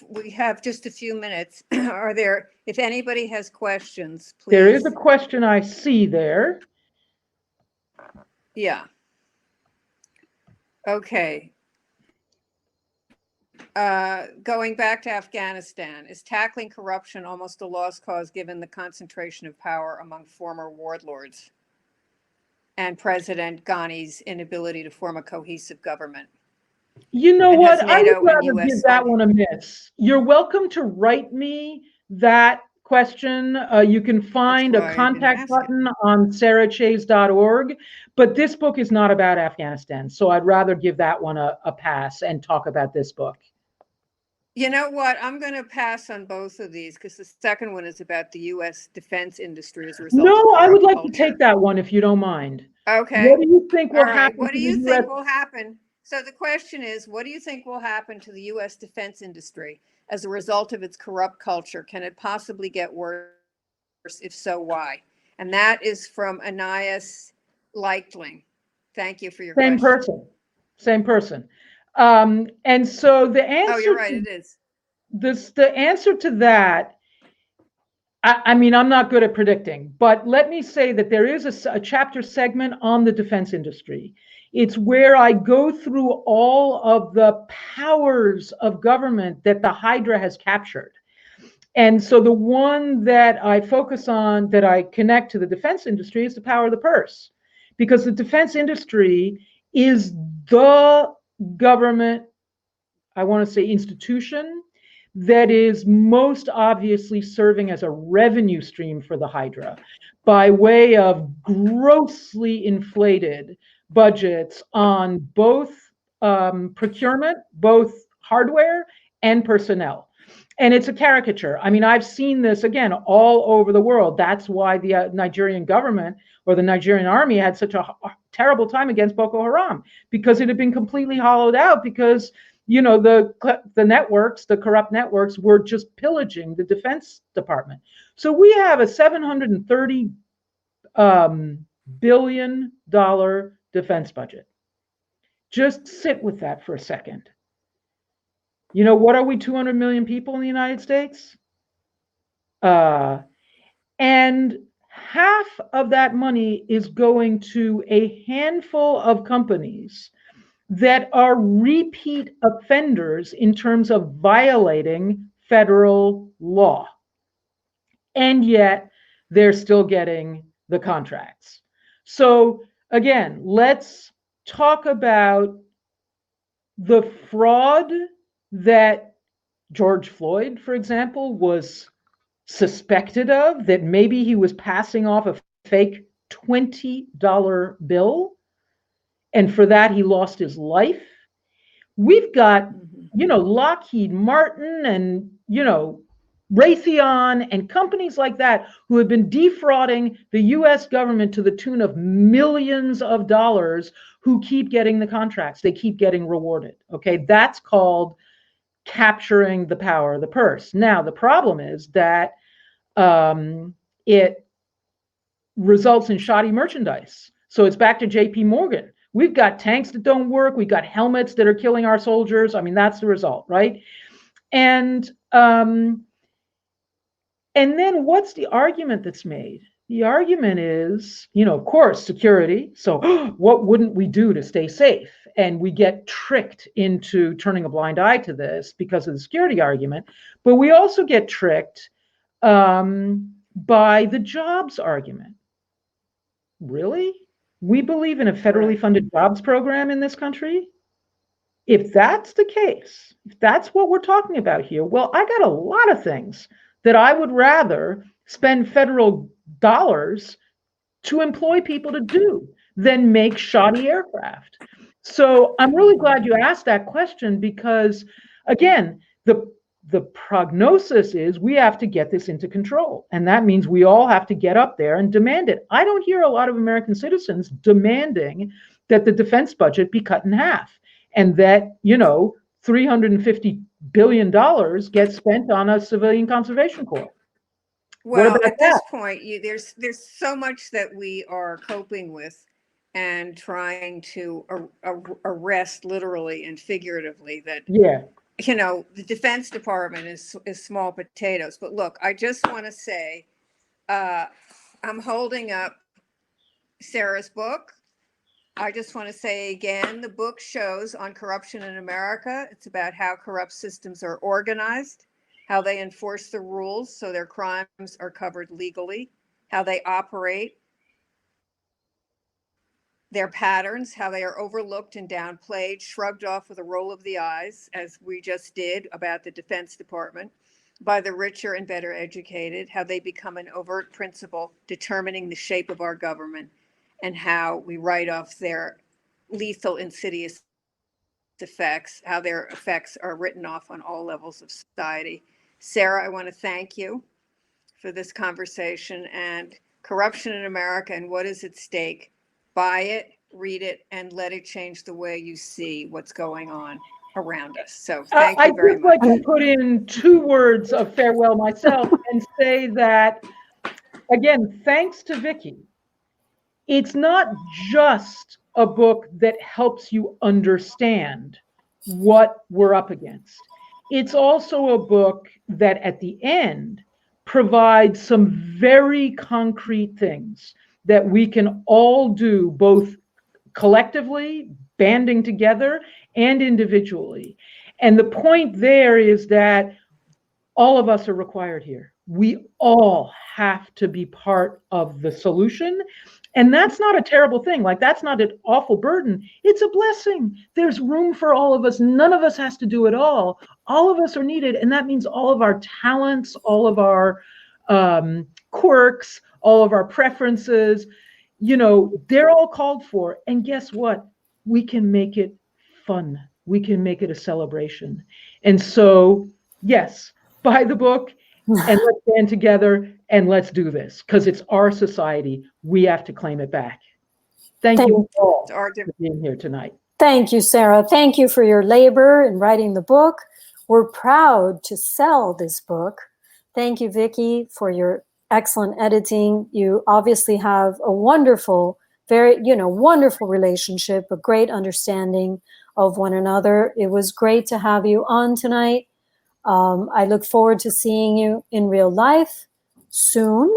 we have just a few minutes. Are there, if anybody has questions, please? There is a question I see there. Yeah. Okay. Going back to Afghanistan, is tackling corruption almost a lost cause given the concentration of power among former warlords and President Ghani's inability to form a cohesive government? You know what? I would NATO and rather US give that one a miss. You're welcome to write me that question. You can find That's a why I've been contact asking. button on sarahchayes.org, but this book is not about Afghanistan. So I'd rather give that one a pass and talk about this book. You know what? I'm going to pass on both of these because the second one is about the U.S. defense industry as a result of No, I would corrupt like to culture. take that one if you don't mind. Okay. What do you think will All right. happen What do to you the think US? will happen? So the question is, what do you think will happen to the U.S. defense industry as a result of its corrupt culture? Can it possibly get worse? If so, why? And that is from Anais Leichtling. Thank you for your Same question. person. Same person. And so the answer Oh, you're right. It is. the answer to that, I mean, I'm not good at predicting, but let me say that there is a chapter segment on the defense industry. It's where I go through all of the powers of government that the Hydra has captured. And so the one that I focus on, that I connect to the defense industry, is the power of the purse. Because the defense industry is the government, I want to say, institution that is most obviously serving as a revenue stream for the Hydra by way of grossly inflated budgets on both procurement, both hardware and personnel. And it's a caricature. I mean, I've seen this again all over the world. That's why the Nigerian government or the Nigerian army had such a terrible time against Boko Haram, because it had been completely hollowed out, because the networks, the corrupt networks, were just pillaging the Defense Department. So we have a $730 billion defense budget. Just sit with that for a second. You know, what are we, 200 million people in the United States? And half of that money is going to a handful of companies that are repeat offenders in terms of violating federal law. And yet they're still getting the contracts. So again, let's talk about the fraud that George Floyd, for example, was suspected of, that maybe he was passing off a fake $20 bill, and for that he lost his life. We've got, Lockheed Martin and, Raytheon and companies like that who have been defrauding the US government to the tune of millions of dollars, who keep getting the contracts. They keep getting rewarded. Okay, that's called capturing the power of the purse. Now, the problem is that it results in shoddy merchandise. So it's back to JP Morgan. We've got tanks that don't work. We've got helmets that are killing our soldiers. I mean, that's the result, right? And then what's the argument that's made? The argument is, of course, security. So what wouldn't we do to stay safe? And we get tricked into turning a blind eye to this because of the security argument. But we also get tricked by the jobs argument. Really? We believe in a federally funded jobs program in this country? if that's the case, if that's what we're talking about here, well, I got a lot of things that I would rather spend federal dollars to employ people to do than make shoddy aircraft. So I'm really glad you asked that question because, again, the prognosis is we have to get this into control. And that means we all have to get up there and demand it. I don't hear a lot of American citizens demanding that the defense budget be cut in half and that, $350 billion gets spent on a civilian conservation corps. Well, at this point, there's so much that we are coping with and trying to arrest literally and figuratively that, the Defense Department is small potatoes. But look, I just want to say, I'm holding up Sarah's book. I just want to say again, the book shows on corruption in America. It's about how corrupt systems are organized, how they enforce the rules so their crimes are covered legally, how they operate, their patterns, how they are overlooked and downplayed, shrugged off with a roll of the eyes, as we just did about the Defense Department, by the richer and better educated, how they become an overt principle determining the shape of our government, and how we write off their lethal, insidious effects, how their effects are written off on all levels of society. Sarah, I want to thank you for this conversation and corruption in America and what is at stake. Buy it, read it, and let it change the way you see what's going on around us. So thank you very much. I'd just like to put in 2 words of farewell myself and say that, again, thanks to Vicki, it's not just a book that helps you understand what we're up against. It's also a book that at the end provides some very concrete things that we can all do, both collectively, banding together, and individually. And the point there is that all of us are required here. We all have to be part of the solution. And that's not a terrible thing. Like, that's not an awful burden. It's a blessing. There's room for all of us. None of us has to do it all. All of us are needed. And that means all of our talents, all of our quirks, all of our preferences, they're all called for. And guess what? We can make it fun. We can make it a celebration. And so, yes, buy the book and let's stand together and let's do this because it's our society. We have to claim it back. Thank you all for being here tonight. Thank you, Sarah. Thank you for your labor in writing the book. We're proud to sell this book. Thank you, Vicki, for your excellent editing. You obviously have a wonderful, very, wonderful relationship, a great understanding of one another. It was great to have you on tonight. I look forward to seeing you in real life soon.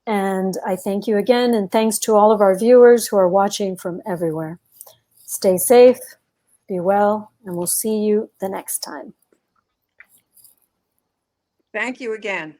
And I thank you again. And thanks to all of our viewers who are watching from everywhere. Stay safe, be well, and we'll see you the next time. Thank you again.